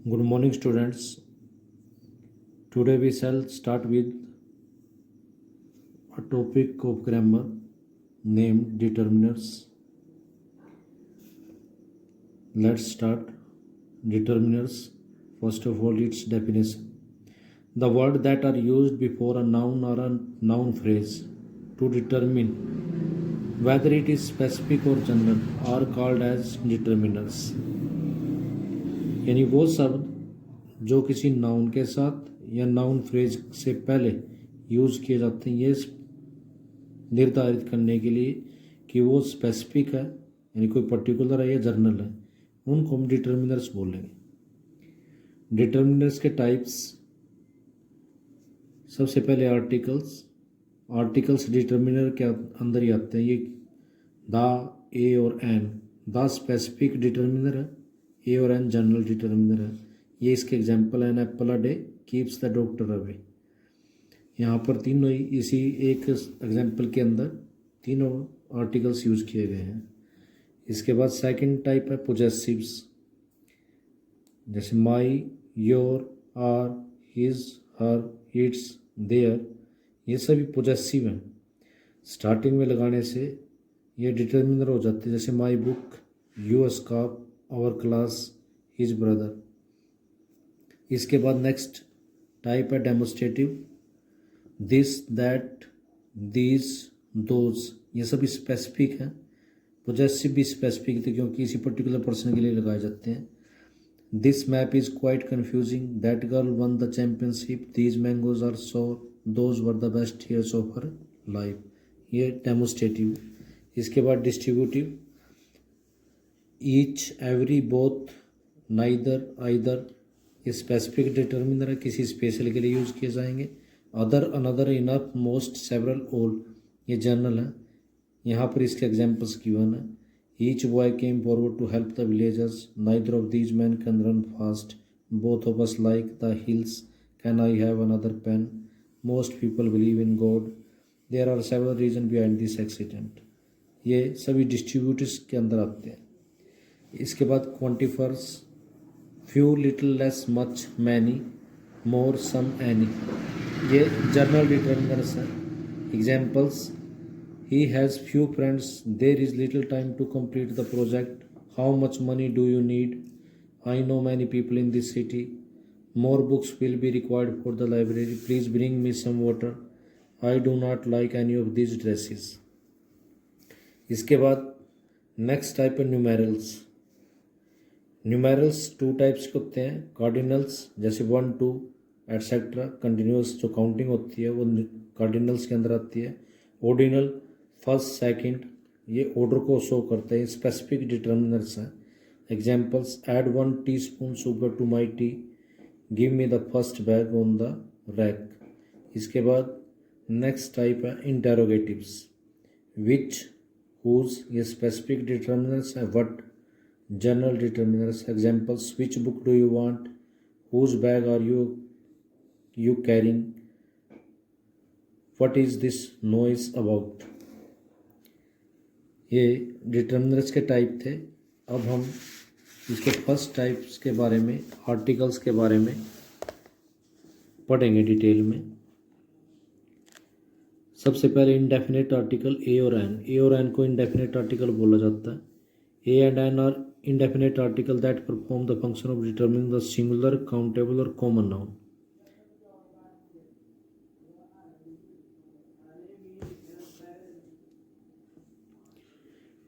Good morning, students. Today we shall start with a topic of grammar named determiners. Let's start. Determiners. First of all, its definition. The words that are used before a noun or a noun phrase to determine whether it is specific or general are called as determiners. यानी वो शब्द जो किसी noun के साथ या noun phrase से पहले यूज़ किए जाते हैं ये निर्धारित करने के लिए कि वो स्पेसिफिक है यानी कोई पर्टिकुलर है या जर्नल है, उनको हम डिटर्मिनर्स बोलेंगे। डिटर्मिनर्स के टाइप्स, सबसे पहले आर्टिकल्स डिटर्मिनर के अंदर ही आते हैं। ये द, ए और एन। द स्पेसिफिक डिटर्मिनर है, ए और एन जनरल डिटर्मिनर है। ये इसके एग्जाम्पल है। An apple a day keeps the doctor away. यहाँ पर तीनों ही इसी एक एग्जाम्पल के अंदर तीनों आर्टिकल्स यूज किए गए हैं। इसके बाद सेकंड टाइप है पोजेसिव्स, जैसे my, your, our, his, her, its, their. ये सभी पोजेसिव हैं। स्टार्टिंग में लगाने से ये डिटर्मिनर हो जाते हैं, जैसे my book, you scarf, our class, his brother. इसके बाद नेक्स्ट टाइप है demonstrative, this, that, these, those. ये सभी स्पेसिफिक हैं। पोजेसिव भी स्पेसिफिक थे क्योंकि किसी पर्टिकुलर पर्सन के लिए लगाए जाते हैं। This map is quite confusing, that girl won the championship, these mangoes are sour, those were the best years of her life. ये डेमोस्ट्रेटिव। इसके बाद distributive, each, every, both, neither, either. ये specific determiner है, किसी special के लिए use किए जाएंगे। Other, another, enough, most, several, all. ये जनरल है। यहाँ पर इसके एग्जाम्पल्स गिवन है। Each boy came forward to help the villagers, neither of these man can run fast, both of us like the hills, can I have another pen, most people believe in God, there are several reason behind this accident. ये सभी distributives के अंदर आते हैं। इसके बाद quantifiers, few, little, less, much, many, more, some, any. ये general determiners हैं। Examples, he has few friends, there is little time to complete the project, how much money do you need, I know many people in this city, more books will be required for the library, please bring me some water, I do not like any of this dresses. इसके बाद next type है numerals. Numerals two types के होते हैं। Cardinals, जैसे 1, 2 etcetera. Continuous जो counting होती है वो कार्डिनल्स के अंदर आती है। ऑर्डिनल, फर्स्ट, सेकंड, ये ऑर्डर को शो करते हैं। स्पेसिफिक डिटर्मिनर्स हैं। Examples, add 1 teaspoon sugar to my tea, give me the first bag on the rack. इसके बाद नेक्स्ट टाइप है इंटेरोगेटिव्स, विच, हुज। ये स्पेसिफिक डिटर्मिनर्स हैं। What, general determiners. Examples, which book do you want, whose bag are you carrying, what is this noise about. ये determiners के type थे। अब हम इसके फर्स्ट टाइप्स के बारे में, आर्टिकल्स के बारे में पढ़ेंगे डिटेल में। सबसे पहले इंडेफिनेट आर्टिकल ए और एन। ए और एन को इंडेफिनेट आर्टिकल बोला जाता है। A and an are indefinite article that perform the function of determining the singular, countable or common noun.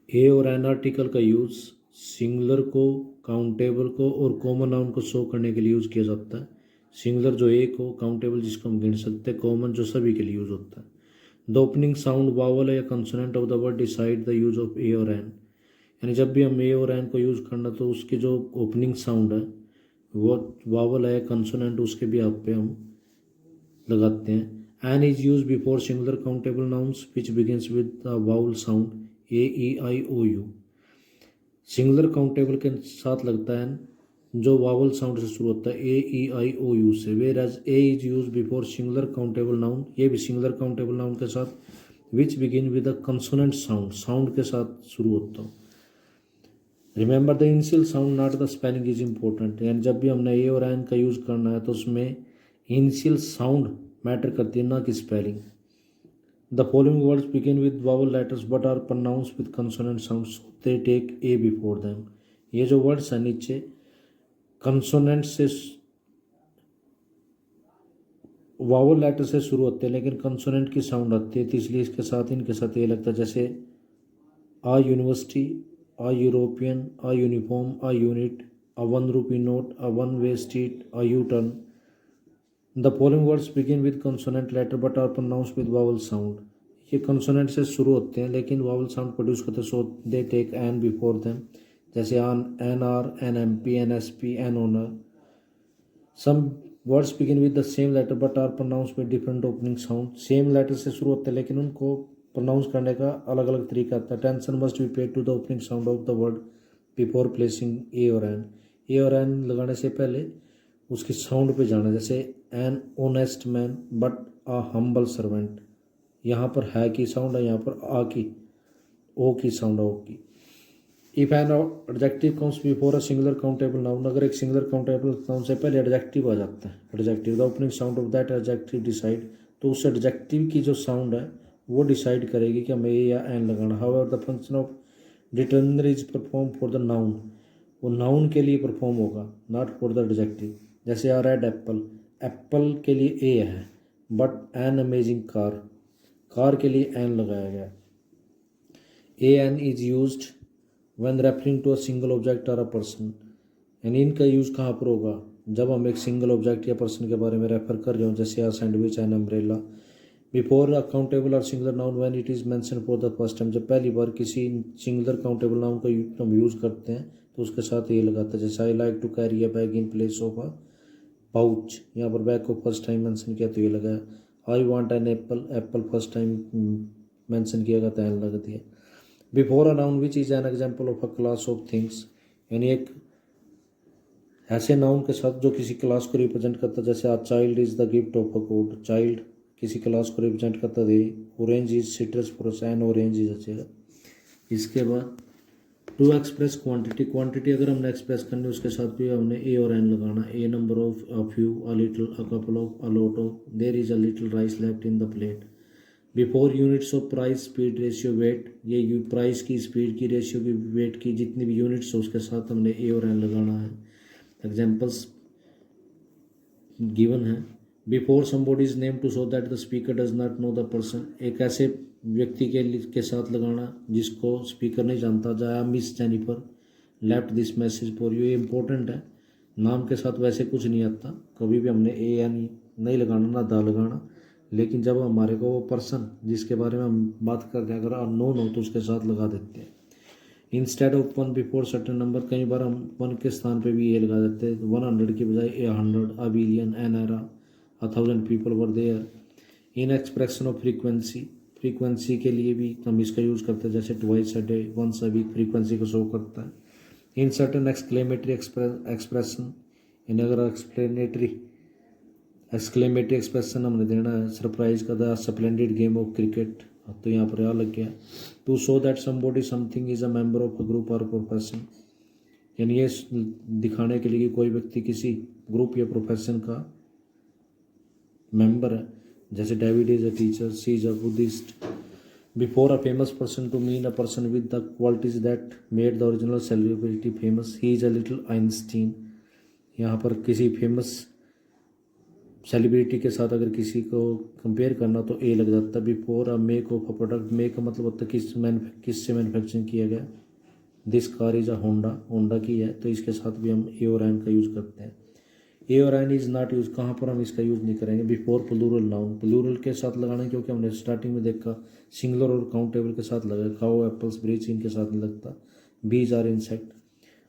ए और एन आर्टिकल का यूज सिंगुलर को, काउंटेबल को और कॉमन नाउन को शो करने के लिए यूज किया जाता है। सिंगुलर जो एक हो, काउंटेबल जिसको हम गिन सकते हैं, कॉमन जो सभी के लिए यूज होता है। द ओपनिंग साउंड, वावल या consonant of the word decide the use of a और एन। यानी जब भी हम ए और एन को यूज़ करना तो उसकी जो ओपनिंग साउंड है वो वावल है, कंसोनेंट, उसके भी आप पे हम लगाते हैं। An is use before singular countable nouns which begins with the vowel sound A, E, I, O, U. Singular countable के साथ लगता है जो वावल साउंड से शुरू होता है, A, E, I, O, U से। Whereas a is use before singular countable noun, ये भी सिंगुलर काउंटेबल नाउन के साथ which begin with the consonant sound, sound के साथ शुरू होता हो। Remember the initial sound not the spelling is important, यानी जब भी हमने ए और एन का यूज़ करना है तो उसमें इनिशियल साउंड मैटर करती है, ना कि spelling. The following words begin with vowel letters but are pronounce with consonant sounds, they take a before them. ये जो वर्ड्स हैं नीचे कंसोनेंट से वावल लेटर से शुरू होते हैं लेकिन कंसोनेंट की साउंड आती है, तो इसलिए इसके साथ इनके साथ ये लगता है, जैसे a university, a European, a uniform, a unit, a 1 rupee note, a one-way street, a U-turn. The following words begin with consonant letter but are pronounced with vowel sound. ये consonant से शुरू होते हैं लेकिन vowel sound प्रोड्यूस करते हैं, so they take an before them. जैसे an R, an MP, an SP, an honor. Some words begin with the same letter but are pronounced with different opening sound. Same letter से शुरू होते हैं लेकिन उनको pronounce करने का अलग अलग तरीका आता है। Tension must be paid to the opening sound of the word before placing a और एन। ए और एन लगाने से पहले उसकी साउंड पे जाना, जैसे an honest man but a humble servant. यहाँ पर है की साउंड है, यहाँ पर आ की, ओ की साउंड है, ओ की। If an adjective comes before a singular countable noun, अगर एक सिंगुलर काउंटेबल नाउन से पहले एडजेक्टिव आ जाता है, adjective the opening sound of that adjective decide, तो उस एडजेक्टिव की जो साउंड है वो डिसाइड करेगी कि हमें ए या एन लगाना। However the function of determiner is perform for the noun, वो नाउन के लिए परफॉर्म होगा, नॉट फॉर द एडजेक्टिव। जैसे आ रेड एप्पल, एप्पल के लिए ए है but an amazing car, car के लिए एन लगाया गया। A an is used when referring to a single object और अ पर्सन, यानी इनका यूज़ कहाँ पर होगा, जब हम एक सिंगल ऑब्जेक्ट या पर्सन के बारे में रेफर कर रहे हो, जैसे a sandwich and umbrella. Before a countable और singular noun when it is mention for the first time, जब पहली बार किसी सिंगुलर काउंटेबल नाउन का हम यूज़ करते हैं तो उसके साथ ये लगाता है। जैसे I like to carry a bag in place of a pouch, यहाँ पर बैग को फर्स्ट टाइम मेंशन किया तो ये लगा। I want an apple, Apple first time mention किया तो एन लगा दिया। Before a noun which is an example of a class of things, यानी एक ऐसे नाउन के साथ जो किसी क्लास को रिप्रेजेंट करता है, जैसे a child is the gift of a god, child किसी क्लास को रिप्रेजेंट करता है। Orange is citrus fruit and orange is अच्छेगा। इसके बाद टू एक्सप्रेस क्वांटिटी, क्वांटिटी अगर हमने एक्सप्रेस करनी है उसके साथ भी हमने ए और एन लगाना। A number of, a few, a little, a couple of, a lot of, there is a little rice left in the plate. Before units of price speed ratio weight, ये price की, speed की, ratio की, weight की जितनी भी units है उसके साथ हमने ए और एन लगाना है। एग्जाम्पल्स गिवन है। Before somebody is name to show that the speaker does not know the person, एक ऐसे व्यक्ति के साथ लगाना जिसको स्पीकर नहीं जानता। जाया miss Jennifer left this message for you, ये इंपॉर्टेंट है। नाम के साथ वैसे कुछ नहीं आता, कभी भी हमने ए या नहीं लगाना, ना दा लगाना, लेकिन जब हमारे को वो पर्सन जिसके बारे में हम बात कर रहे हैं अगर अननोन हो तो उसके साथ लगा देते हैं। Instead of 1 before certain number, कई बार हम 1 के स्थान पे भी ए लगा देते हैं। 100 की बजाय a 100, a billion, an era, 1000 people were there. In expression of frequency, frequency के लिए भी हम इसका यूज़ करते हैं, जैसे twice a day, once a week, frequency को शो करता है। इन सर्टेन एक्सक्लेमेटरी एक्सप्रेशन, यानी अगर एक्सक्लेमेटरी एक्सप्रेशन हमने देना है सरप्राइज का, the splendid game of cricket, तो यहाँ पर आ लग गया। To show that somebody something is a member of a group और प्रोफेशन, यानी ये दिखाने के लिए कि कोई व्यक्ति किसी ग्रुप या प्रोफेशन का मेंबर है, जैसे David is a teacher, she is a Buddhist. Before a famous person to mean a person with the qualities that made the original celebrity famous, he is a little Einstein. यहाँ पर किसी famous celebrity के साथ अगर किसी को compare करना तो ए लग जाता है। Before a make of a product, make का मतलब होता है किससे मैन्युफैक्चरिंग किया गया। This car is a Honda, Honda की है, तो इसके साथ भी हम ए और एन का यूज़ करते हैं। ए और एन इज़ नॉट यूज, कहाँ पर हम इसका यूज़ नहीं करेंगे। बिफोर प्लूरल नाउन, प्लूरल के साथ लगाना क्योंकि हमने स्टार्टिंग में देखा सिंगुलर और काउंटेबल के साथ लगा। काओ, एप्पल्स, ब्रिज इनके साथ नहीं लगता। Bees are insect.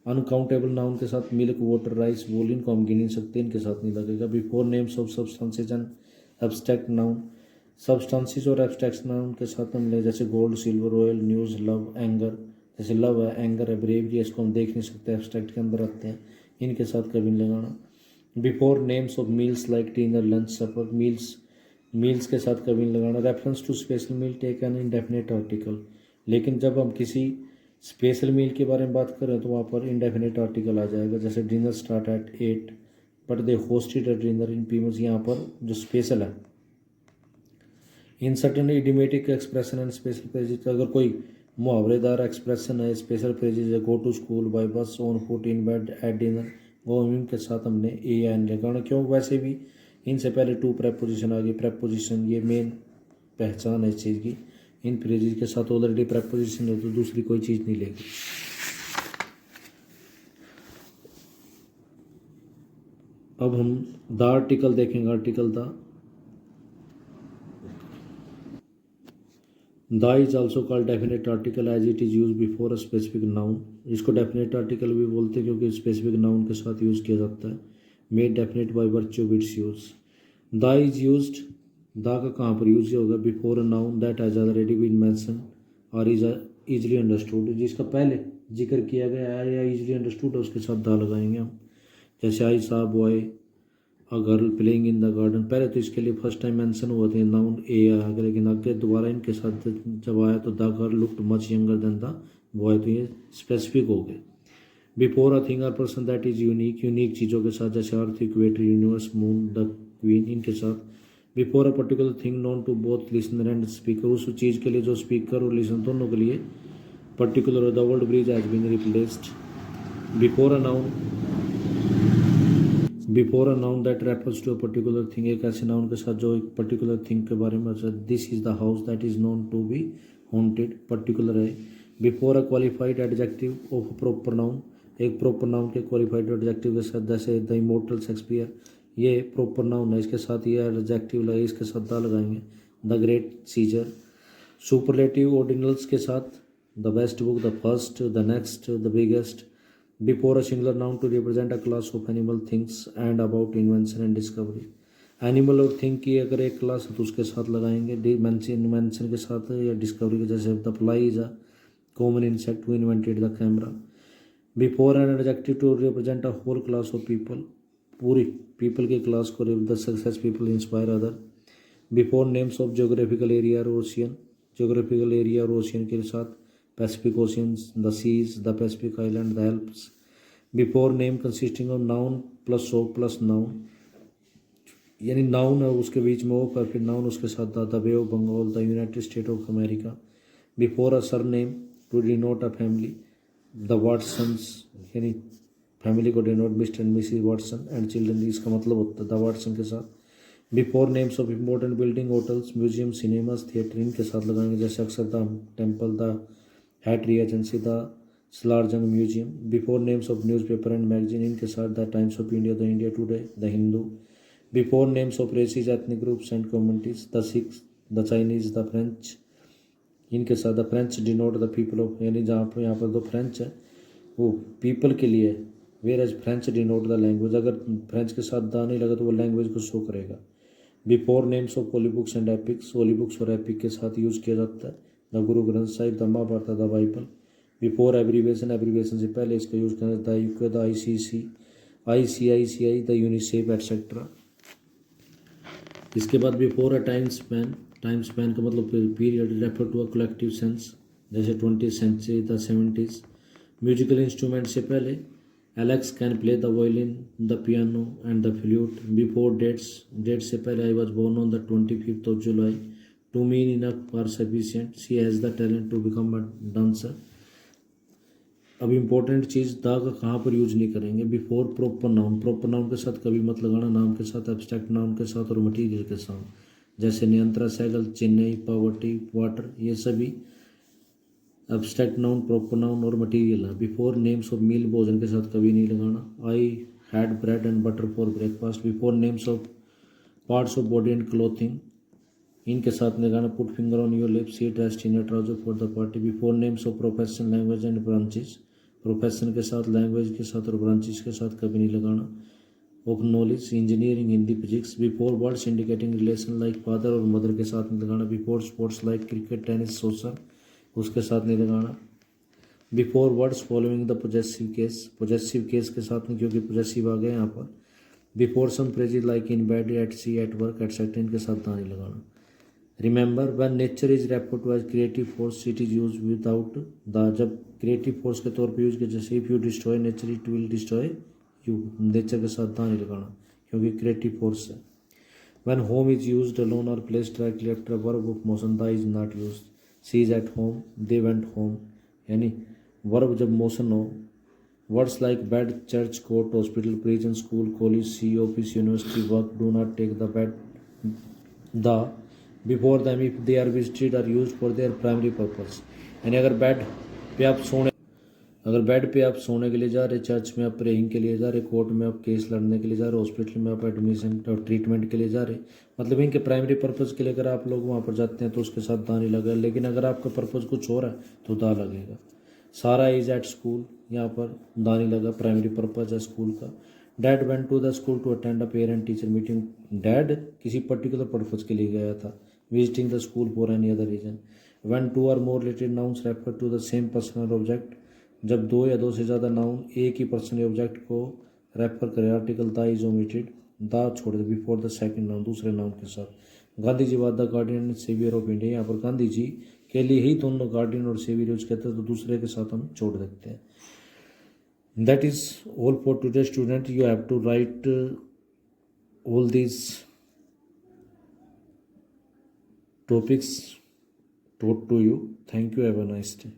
Uncountable noun के साथ मिल्क, वाटर, राइस, वोल, इनको हम गिन नहीं सकते, इनके साथ नहीं लगेगा। Before names of substances and abstract noun, substances और एब्स्ट्रैक्ट नाउन के साथ हम ले, जैसे gold, silver, oil, news, love, anger, जैसे लव है, एंगर है, ब्रेवरी, इसको हम देख नहीं सकते, एब्स्ट्रैक्ट के अंदर आते हैं, इनके साथ कभी नहीं लगाना। Before names of meals like dinner, lunch, supper, meals के साथ कभी नहीं लगाना। Reference to special meal take an indefinite article, लेकिन जब हम किसी स्पेशल मील के बारे में बात करें तो वहाँ पर इंडेफिनिट आर्टिकल आ जाएगा, जैसे dinner start at 8 but they hosted a dinner in पीमस, यहाँ पर जो स्पेशल है। In certain idiomatic expression and special phrases, अगर कोई मुहावरेदार एक्सप्रेशन है, स्पेशल फ्रेजेस है, go to school, by bus, on foot, in bed, at dinner, going के साथ हमने ए एन लगाना। क्यों? वैसे भी इनसे पहले टू प्रेपोजिशन आ गई। प्रेपोजिशन ये मेन पहचान है इस चीज़ की। इन फ्रेजेस के साथ ऑलरेडी प्रेपोजिशन है तो दूसरी कोई चीज़ नहीं लेगी। अब हम द आर्टिकल देखेंगे। Article the is also called definite article as it is use before a specific noun. इसको डेफिनेट आर्टिकल भी बोलते हैं क्योंकि स्पेसिफिक नाउन के साथ यूज़ किया जाता है। Made definite by virtue of its use. The is used, the का कहाँ पर यूज होगा? Before a noun that has already been mention और इज इजली अंडरस्टूड, जिसका पहले जिक्र किया गया है या इजली अंडरस्टूड है उसके साथ द लगाएंगे हम। जैसे आई सा boy a girl playing in the garden, पहले तो इसके लिए फर्स्ट टाइम मेंशन हुआ था नाउन ए आया, लेकिन आगे दोबारा इनके साथ जब आया तो the girl looked much younger than the boy, तो ये स्पेसिफिक हो गए। बिफोर अ थिंग और person that is unique, unique चीज़ों के साथ, जैसे earth, equator, universe, moon, the queen, इनके साथ। Before a particular thing known to both listener and speaker, उस चीज़ के लिए जो स्पीकर और लिसनर दोनों के लिए particular. The world bridge has been replaced. Before a noun, before a noun that refers to a particular thing, एक ऐसे नाउन के साथ जो एक पर्टिकुलर थिंग के बारे में। This is the house that is known to be haunted, particular है। Before a qualified adjective of proper noun, एक प्रॉपर नाउन के क्वालिफाइड एडजेक्टिव के साथ, जैसे द इमोर्टल शेक्सपियर, ये प्रॉपर नाउन है, इसके साथ ये एडजेक्टिव लगे, इसके साथ द लगाएंगे। The great Caesar, superlative ordinals के साथ, the best book, the first, the next, the biggest. Before a singular noun to represent a class of animal things and about invention and discovery. Animal और thing की अगर एक class है तो उसके साथ लगाएंगे, मेंशन के साथ या डिस्कवरी के, जैसे the fly is a common insect who invented the camera. Before an adjective to represent a whole class of people, पूरी पीपल की क्लास को, the success people inspire other. Before names of geographical area और ocean, geographical area और ocean के साथ, Pacific oceans, the seas, the Pacific island, the Alps. Before name consisting of noun plus of plus noun, यानी noun है उसके बीच में of है, फिर नाउन उसके साथ the Bay of Bengal, the United State of America. Before a surname to denote a family, the Watsons, यानी family को denote mister and missus Watson and children, इसका मतलब होता है द वाटसन के साथ। Before names of important building, hotels, museum, cinemas, theatre, इनके साथ लगाएंगे, जैसे अक्षरधाम टेम्पल, द हैट्री agency, the Salarjung museum. Before names of newspaper and magazine, इनके साथ the Times of India, the India Today, the Hindu. Before names of races, ethnic groups and communities, the Sikhs, the Chinese, the French, इनके साथ the French denote the people of, यानी जहाँ पर यहाँ पर दो फ्रेंच है वो पीपल के लिए है, where as French denote the language, अगर फ्रेंच के साथ द नहीं लगा तो वो लैंग्वेज को शो करेगा। Before names of holy books and epics, holy books और एपिक के साथ यूज़ किया जाता है, the Guru Granth Sahib, the Mahabharat, the Bible. Before abbreviation, abbreviation से पहले इसका यूज़ करना, the UK, the ICICI, the UNICEF etcetera. इसके बाद before a time span, time span का मतलब period, refer to a collective sense, जैसे 20th century, the 70s। Musical instrument से पहले, Alex can play the violin, the piano and the flute. Before dates, date से पहले, I was born on the 25th of July, to mean enough or sufficient, she has the talent to become a dancer. अब important चीज़, the का कहाँ पर use नहीं करेंगे? Before proper noun, proper noun के साथ कभी मत लगाना, नाम के साथ, एब्स्ट्रैक्ट नाउन के साथ और मटीरियल के साथ, जैसे नियंत्रण, साइकिल, चेन्नई, पावर्टी, वाटर, ये सभी एब्स्ट्रैक्ट नाउन, प्रॉपर नाउन और मटीरियल है। बिफोर नेम्स ऑफ मील, भोजन के साथ कभी नहीं लगाना। I had bread and butter for breakfast. Before names of parts of body and clothing, इनके साथ नहीं लगाना। Put finger on your lips, C dressed in a trouser for the party. Before names of profession, language and branches, profession के साथ, language के साथ और branches के साथ कभी नहीं लगाना। Of knowledge, engineering, Hindi, physics. Before words indicating relation like father और मदर के साथ नहीं लगाना। Before sports like cricket, tennis, social, उसके साथ नहीं लगाना। Before words following the possessive case, possessive case के साथ नहीं क्योंकि पोजेसिव आ गए यहाँ पर। Before some phrases like in bed, at sea, at work, etcetera, इनके साथ नहीं लगाना। Remember when nature is refer to as creative force it is use without the, जब क्रिएटिव फोर्स के तौर पे यूज किया, जैसे if you destroy nature it will destroy you, nature के साथ दा नहीं लगाना क्योंकि क्रिएटिव फोर्स है। When home is used alone और place directly after verb of motion the is not used. She is at home, they went home, यानी verb जब motion हो। Words like bed, church, court, hospital, prison, school, college, sea, office, university, work do not take the bed the before them if they are visited or use for their primary purpose. यानी अगर bed पे आप सोने के लिए जा रहे, church में आप प्रेइंग के लिए जा रहे, कोर्ट में आप केस लड़ने के लिए जा रहे, हॉस्पिटल में आप एडमिशन और ट्रीटमेंट के लिए जा रहे, मतलब इनके प्राइमरी पर्पज़ के लिए अगर आप लोग वहाँ पर जाते हैं तो उसके साथ दा नहीं लगेगा। लेकिन अगर आपका पर्पज़ कुछ और है तो दा लगेगा। सारा इज एट स्कूल, यहाँ पर दा नहीं लगा, प्राइमरी पर्पज़ है स्कूल का। Dad went to the school to attend a parent teacher meeting, dad किसी पर्टिकुलर पर्पज़ के लिए गया था, visiting the school for any other reason. When two और more related nouns refer to the same person और object, जब दो या दो से ज़्यादा नाउन एक ही पर्सन या ऑब्जेक्ट को रेफर करे, article the is omitted, the छोड़ दे बिफोर द सेकंड नाउन, दूसरे नाउन के साथ। Gandhi ji was the guardian and saviour of India, यहाँ पर गांधी जी के लिए ही दोनों गार्डियन और सेवियर यूज कहते हैं, तो दूसरे के साथ हम छोड़ देते हैं। That is all for today student, you have to write all these topics taught to you. Thank you. Have a nice day.